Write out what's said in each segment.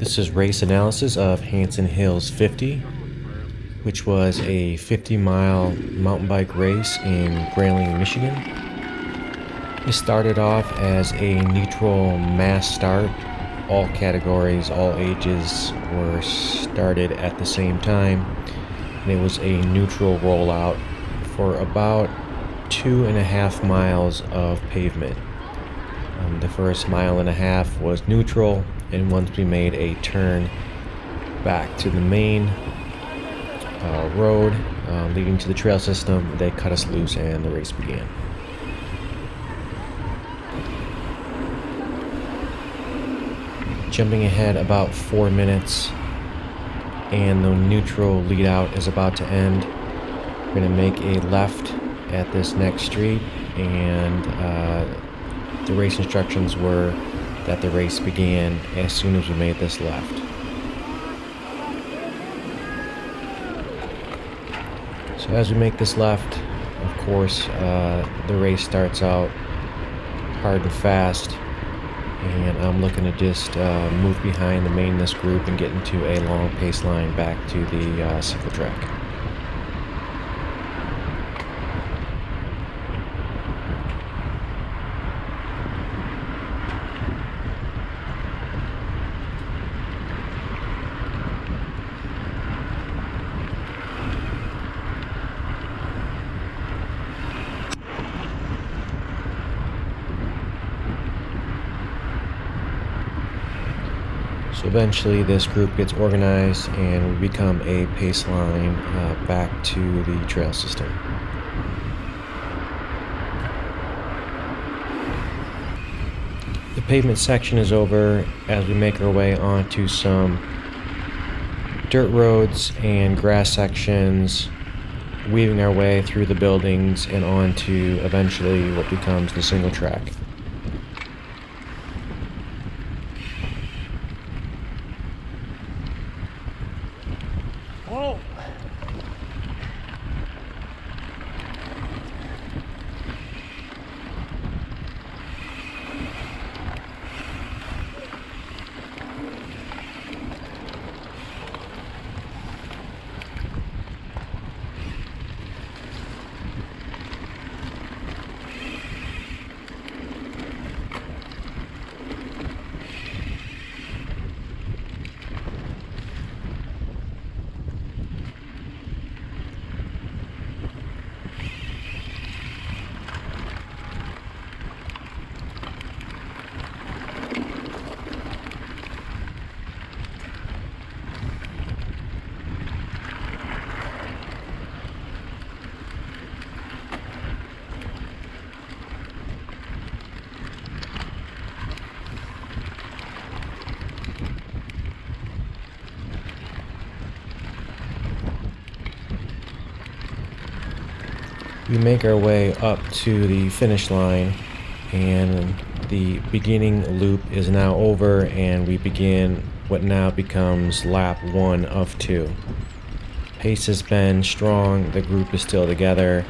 This is race analysis of Hanson Hills 50, which was a 50-mile mountain bike race in Grayling, Michigan. It started off as a neutral mass start. All categories, all ages were started at the same time, and it was a neutral rollout for about 2.5 miles of pavement. The first mile and a half was neutral, and once we made a turn back to the main road leading to the trail system, they cut us loose and the race began. Jumping ahead about 4 minutes, and the neutral lead out is about to end. We're going to make a left at this next street, and the race instructions were that the race began as soon as we made this left. So as we make this left, of course, the race starts out hard and fast, and I'm looking to just move behind the mainless group and get into a long pace line back to the cycle track. So eventually this group gets organized and we become a pace line back to the trail system. The pavement section is over as we make our way onto some dirt roads and grass sections, weaving our way through the buildings and onto eventually what becomes the single track. Whoa! We make our way up to the finish line, and the beginning loop is now over, and we begin what now becomes lap 1 of 2. Pace has been strong, the group is still together,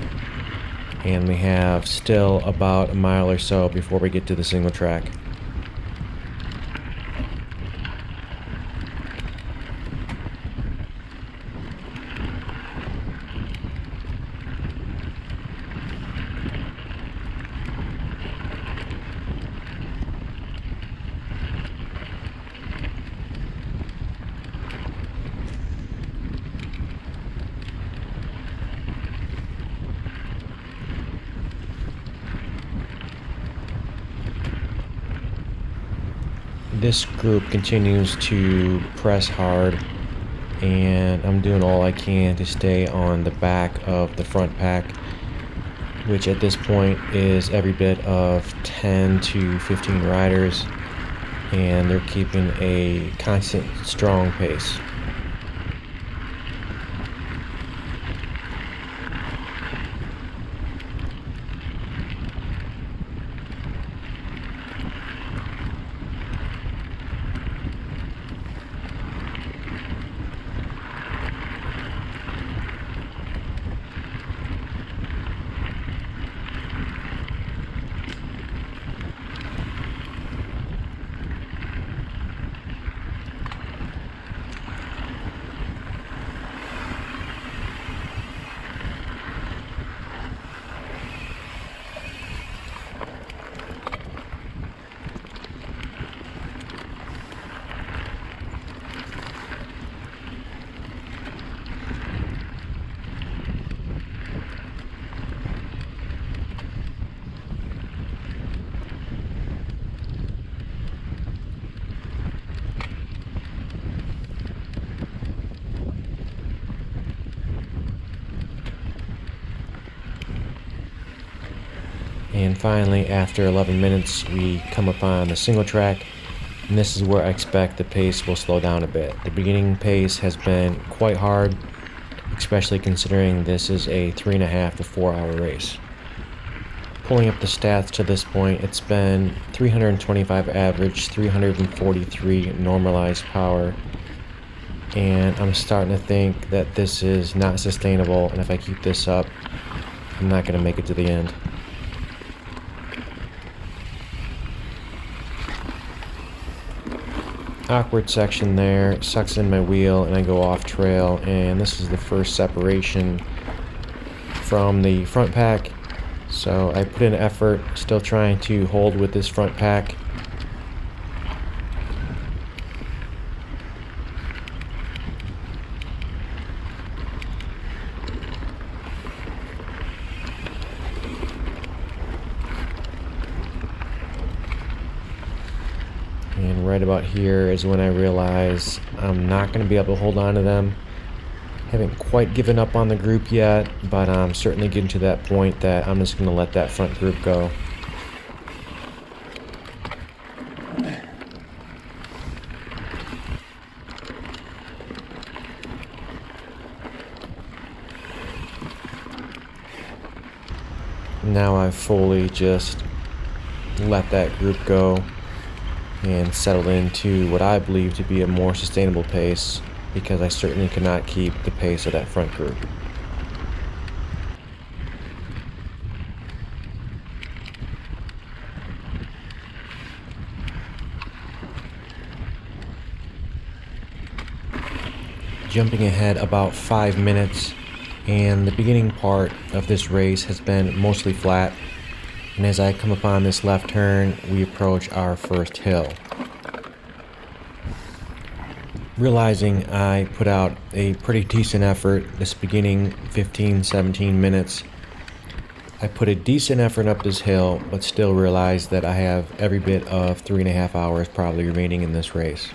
and we have still about a mile or so before we get to the single track. This group continues to press hard, and I'm doing all I can to stay on the back of the front pack, which at this point is every bit of 10 to 15 riders, and they're keeping a constant strong pace. And finally, after 11 minutes, we come upon the single track, and this is where I expect the pace will slow down a bit. The beginning pace has been quite hard, especially considering this is a 3.5 to 4 hour race. Pulling up the stats to this point, it's been 325 average, 343 normalized power, and I'm starting to think that this is not sustainable, and if I keep this up, I'm not going to make it to the end. Awkward section there, sucks in my wheel and I go off trail, and this is the first separation from the front pack. So I put in effort, still trying to hold with this front pack. And right about here is when I realize I'm not going to be able to hold on to them. Haven't quite given up on the group yet, but I'm certainly getting to that point that I'm just going to let that front group go. Now I've fully just let that group go and settled into what I believe to be a more sustainable pace, because I certainly cannot keep the pace of that front group. Jumping ahead about 5 minutes, and the beginning part of this race has been mostly flat, and as I come upon this left turn, we approach our first hill. Realizing I put out a pretty decent effort this beginning 15-17 minutes, I put a decent effort up this hill, but still realized that I have every bit of 3.5 hours probably remaining in this race.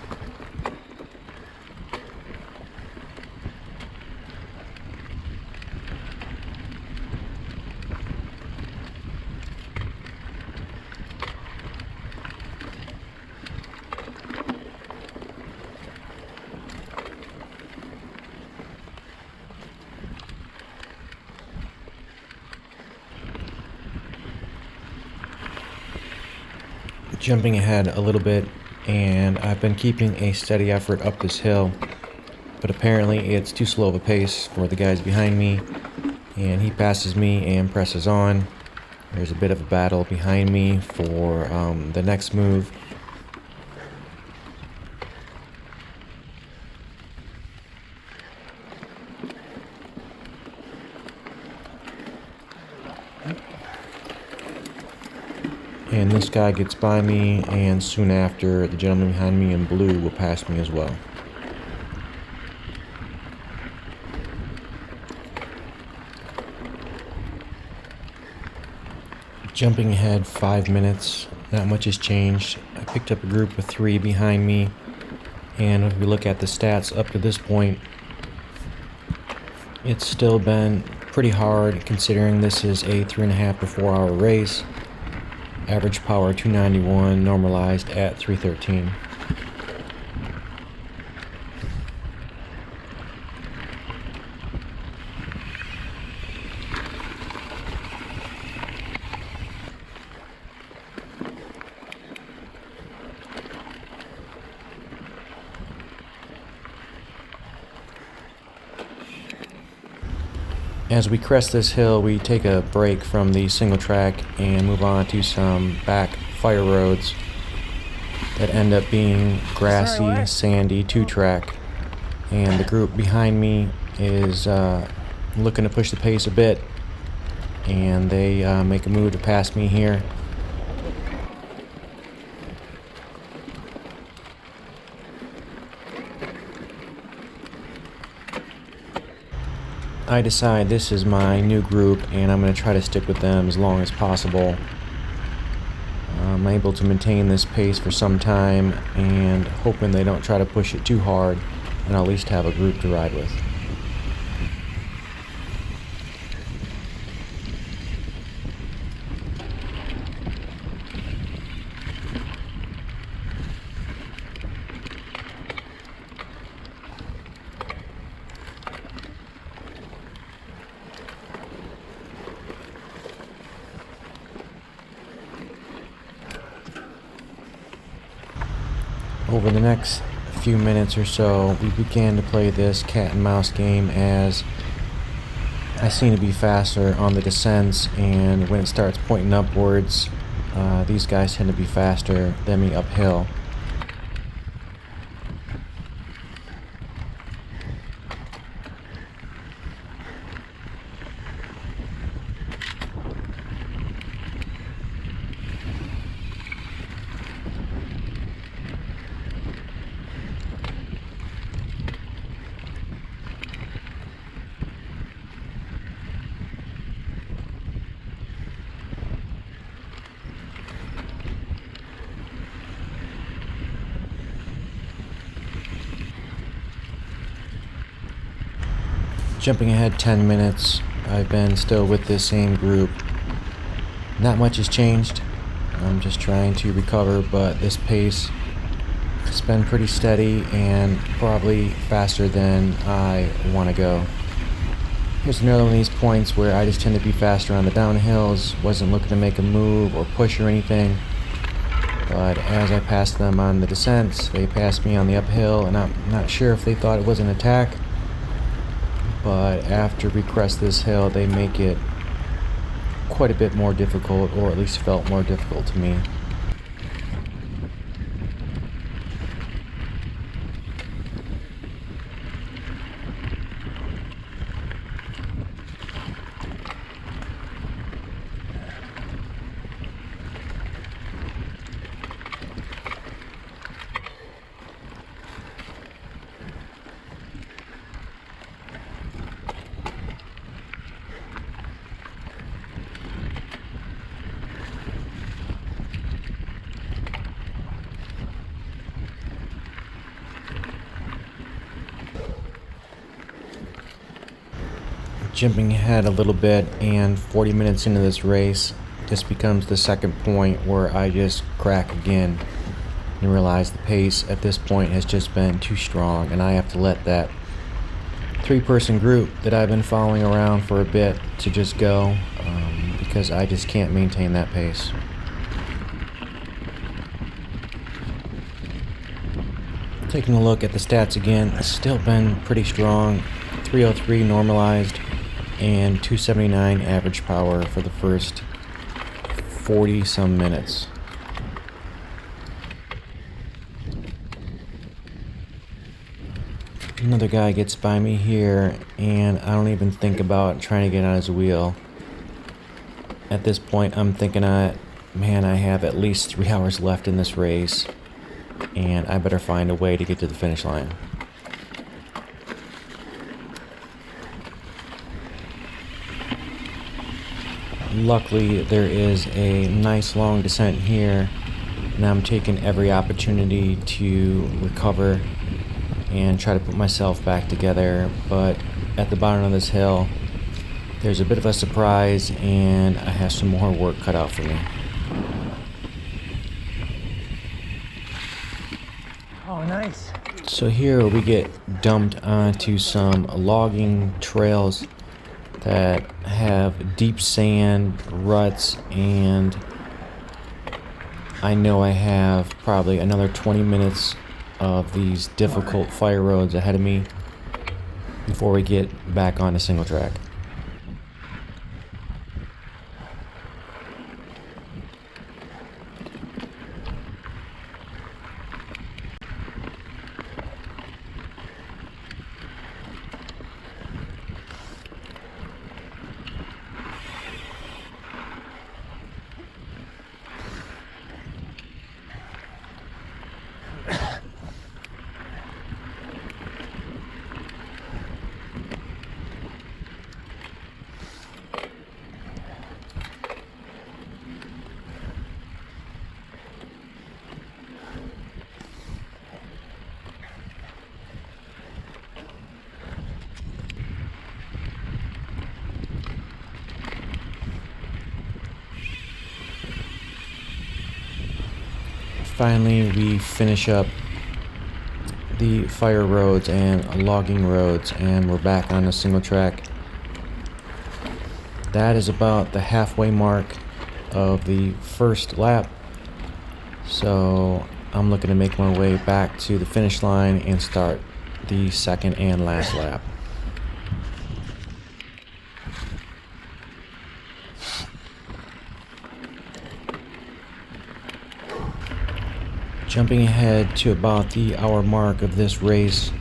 Jumping ahead a little bit, and I've been keeping a steady effort up this hill, but apparently it's too slow of a pace for the guys behind me, and he passes me and presses on. There's a bit of a battle behind me for the next move. And this guy gets by me, and soon after, the gentleman behind me in blue will pass me as well. Jumping ahead 5 minutes, not much has changed. I picked up a group of 3 behind me, and if we look at the stats up to this point, it's still been pretty hard considering this is a 3.5 to 4 hour race. Average power 291, normalized at 313. As we crest this hill, we take a break from the single track and move on to some back fire roads that end up being grassy, sandy 2-track. And the group behind me is looking to push the pace a bit, and they make a move to pass me here. I decide this is my new group, and I'm going to try to stick with them as long as possible. I'm able to maintain this pace for some time, and hoping they don't try to push it too hard, and I'll at least have a group to ride with. Over the next few minutes or so, we began to play this cat and mouse game as I seem to be faster on the descents, and when it starts pointing upwards, these guys tend to be faster than me uphill. Jumping ahead 10 minutes, I've been still with this same group. Not much has changed. I'm just trying to recover, but this pace has been pretty steady and probably faster than I want to go. Here's another one of these points where I just tend to be faster on the downhills, wasn't looking to make a move or push or anything. But as I passed them on the descents, they passed me on the uphill, and I'm not sure if they thought it was an attack. But after we crest this hill, they make it quite a bit more difficult, or at least felt more difficult to me. Jumping ahead a little bit, and 40 minutes into this race, this becomes the second point where I just crack again and realize the pace at this point has just been too strong, and I have to let that three-person group that I've been following around for a bit to just go, because I just can't maintain that pace. Taking a look at the stats again, it's still been pretty strong. 303 normalized and 279 average power for the first 40 some minutes. Another guy gets by me here, and I don't even think about trying to get on his wheel. At this point, I'm thinking, man, I have at least 3 hours left in this race, and I better find a way to get to the finish line. Luckily, there is a nice long descent here, and I'm taking every opportunity to recover and try to put myself back together. But at the bottom of this hill, there's a bit of a surprise, and I have some more work cut out for me. Oh, nice. So here we get dumped onto some logging trails that have deep sand, ruts, and I know I have probably another 20 minutes of these difficult fire roads ahead of me before we get back on a single track. Finally, we finish up the fire roads and logging roads, and we're back on a single track. That is about the halfway mark of the first lap, so I'm looking to make my way back to the finish line and start the second and last lap. Jumping ahead to about the hour mark of this race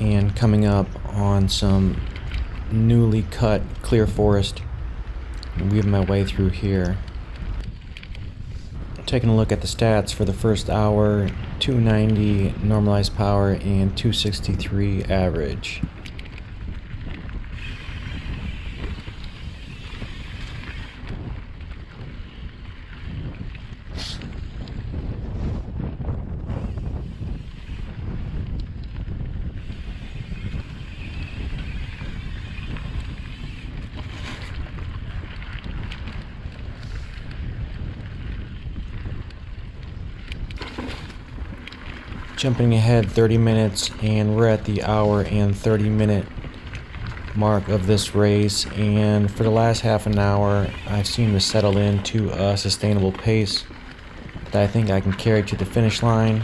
and coming up on some newly cut clear forest and weaving my way through here. Taking a look at the stats for the first hour: 290 normalized power and 263 average. Jumping ahead 30 minutes, and we're at the hour and 30-minute mark of this race, and for the last half an hour I've seemed to settle into a sustainable pace that I think I can carry to the finish line,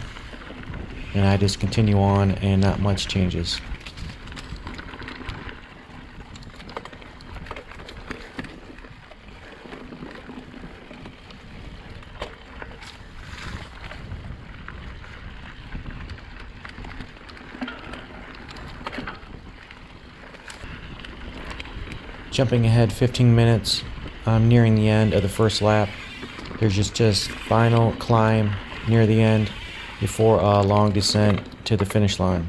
and I just continue on and not much changes. Jumping ahead 15 minutes, I'm nearing the end of the first lap. There's just final climb near the end before a long descent to the finish line.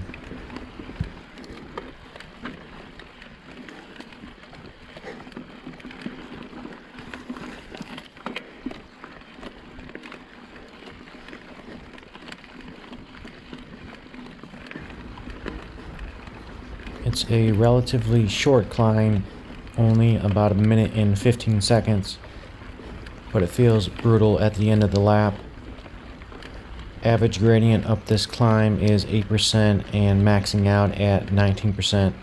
It's a relatively short climb, only about a minute and 15 seconds, but it feels brutal at the end of the lap. Average gradient up this climb is 8% and maxing out at 19%.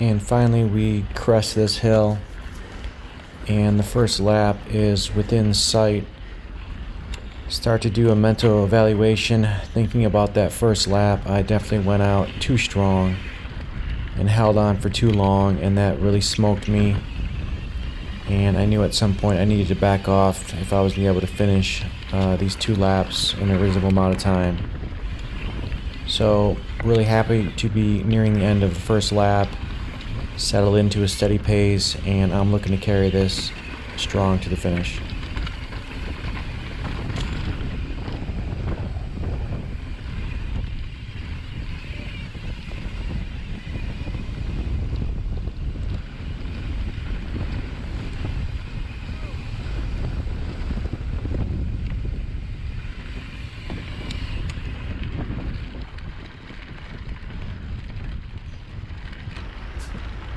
And finally we crest this hill, and the first lap is within sight. Start to do a mental evaluation, thinking about that first lap. I definitely went out too strong and held on for too long, and that really smoked me. And I knew at some point I needed to back off if I was going to be able to finish these 2 laps in a reasonable amount of time. So really happy to be nearing the end of the first lap, settled into a steady pace, and I'm looking to carry this strong to the finish.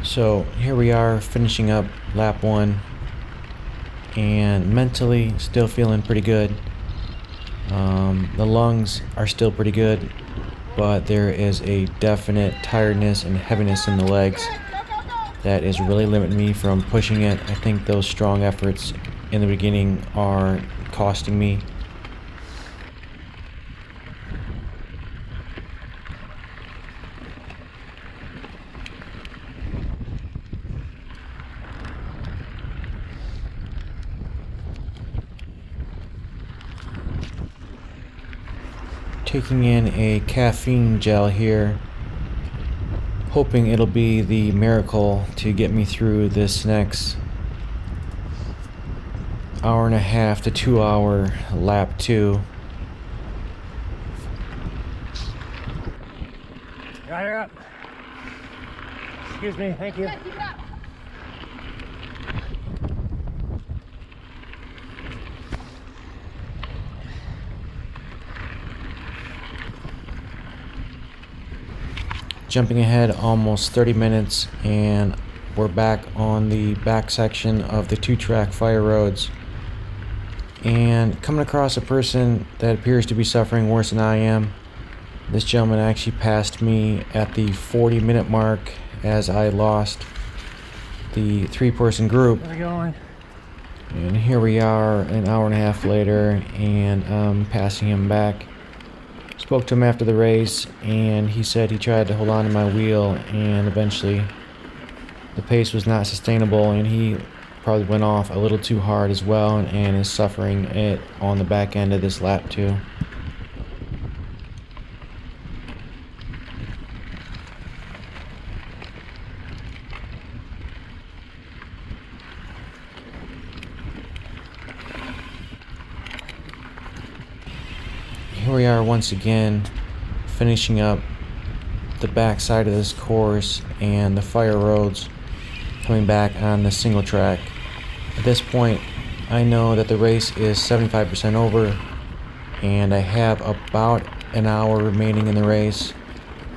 So here we are, finishing up lap 1, and mentally still feeling pretty good. The lungs are still pretty good, but there is a definite tiredness and heaviness in the legs that is really limiting me from pushing it. I think those strong efforts in the beginning are costing me. Taking in a caffeine gel here, hoping it'll be the miracle to get me through this next hour and a half to 2 hour lap 2. Got her up. Excuse me, thank you. Jumping ahead almost 30 minutes, and we're back on the back section of the two-track fire roads, and coming across a person that appears to be suffering worse than I am. This gentleman actually passed me at the 40-minute mark as I lost the three-person group. How's it going? And here we are an hour and a half later, and I'm passing him back. Spoke to him after the race, and he said he tried to hold on to my wheel, and eventually the pace was not sustainable, and he probably went off a little too hard as well, and is suffering it on the back end of this lap too. Here we are once again, finishing up the back side of this course and the fire roads, coming back on the single track. At this point, I know that the race is 75% over, and I have about an hour remaining in the race,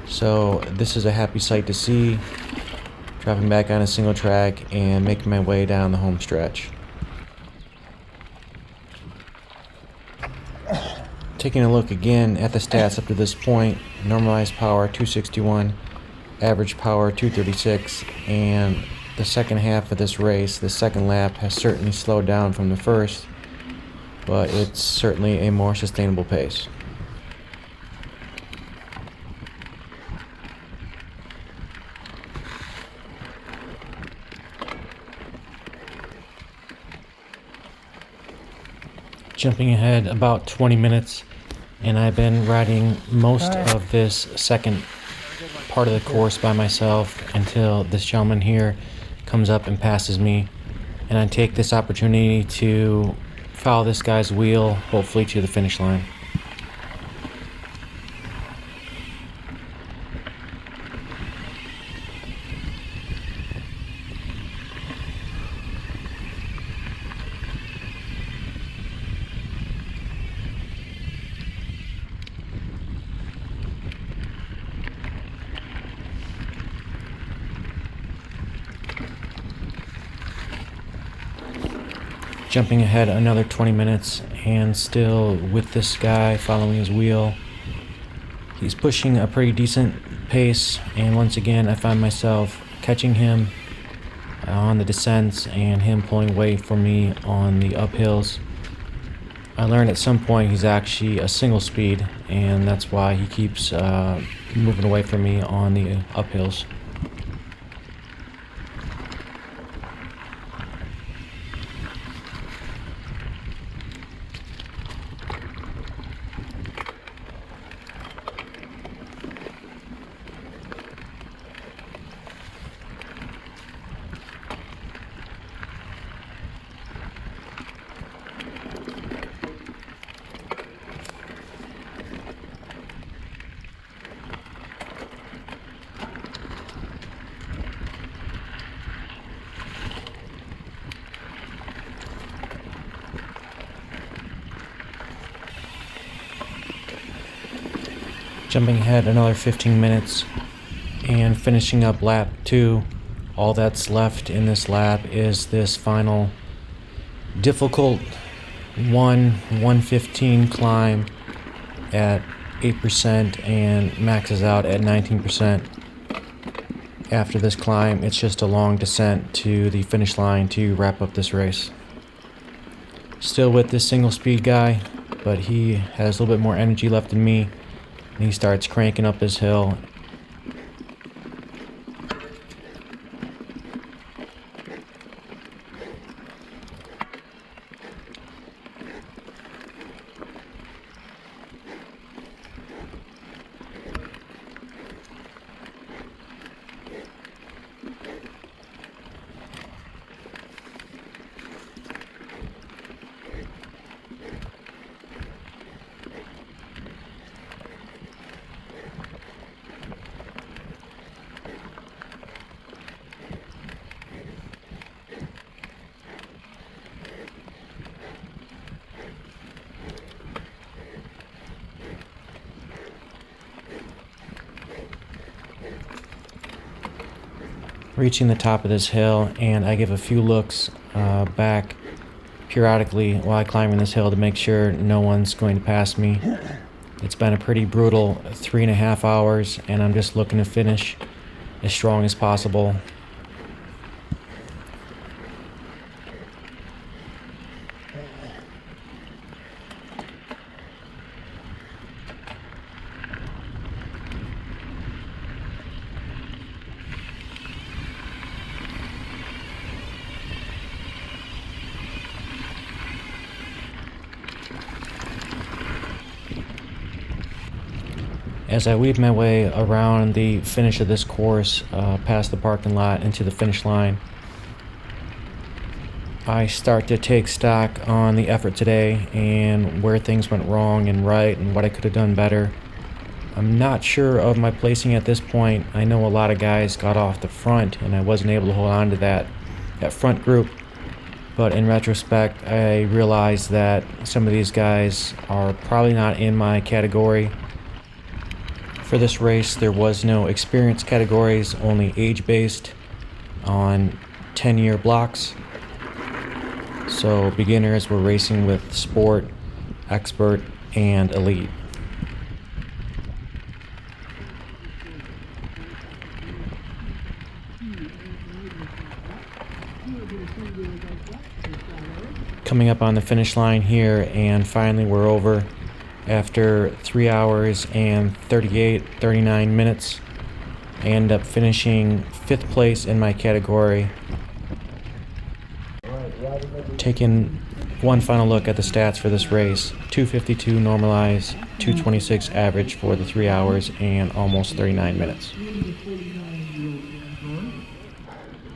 so this is a happy sight to see, dropping back on a single track and making my way down the home stretch. Taking a look again at the stats up to this point: normalized power 261, average power 236, and the second half of this race, the second lap, has certainly slowed down from the first, but it's certainly a more sustainable pace. Jumping ahead about 20 minutes, and I've been riding most of this second part of the course by myself until this gentleman here comes up and passes me, and I take this opportunity to follow this guy's wheel, hopefully to the finish line. Jumping ahead another 20 minutes, and still with this guy following his wheel. He's pushing a pretty decent pace, and once again I find myself catching him on the descents and him pulling away from me on the uphills. I learned at some point he's actually a single speed, and that's why he keeps moving away from me on the uphills. Jumping ahead another 15 minutes and finishing up lap 2. All that's left in this lap is this final difficult 115 climb at 8% and maxes out at 19%. After this climb, it's just a long descent to the finish line to wrap up this race. Still with this single speed guy, but he has a little bit more energy left than me, and he starts cranking up this hill. reaching the top of this hill, and I give a few looks back periodically while climbing this hill to make sure no one's going to pass me. It's been a pretty brutal 3.5 hours, and I'm just looking to finish as strong as possible. As I weave my way around the finish of this course, past the parking lot into the finish line, I start to take stock on the effort today and where things went wrong and right and what I could have done better. I'm not sure of my placing at this point. I know a lot of guys got off the front and I wasn't able to hold on to that front group. But in retrospect, I realized that some of these guys are probably not in my category. For this race, there was no experience categories, only age-based on 10-year blocks. So beginners were racing with sport, expert, and elite. Coming up on the finish line here, and finally we're over. After 3 hours and 39 minutes, I end up finishing 5th place in my category. Taking one final look at the stats for this race: 252 normalized, 226 average for the 3 hours and almost 39 minutes.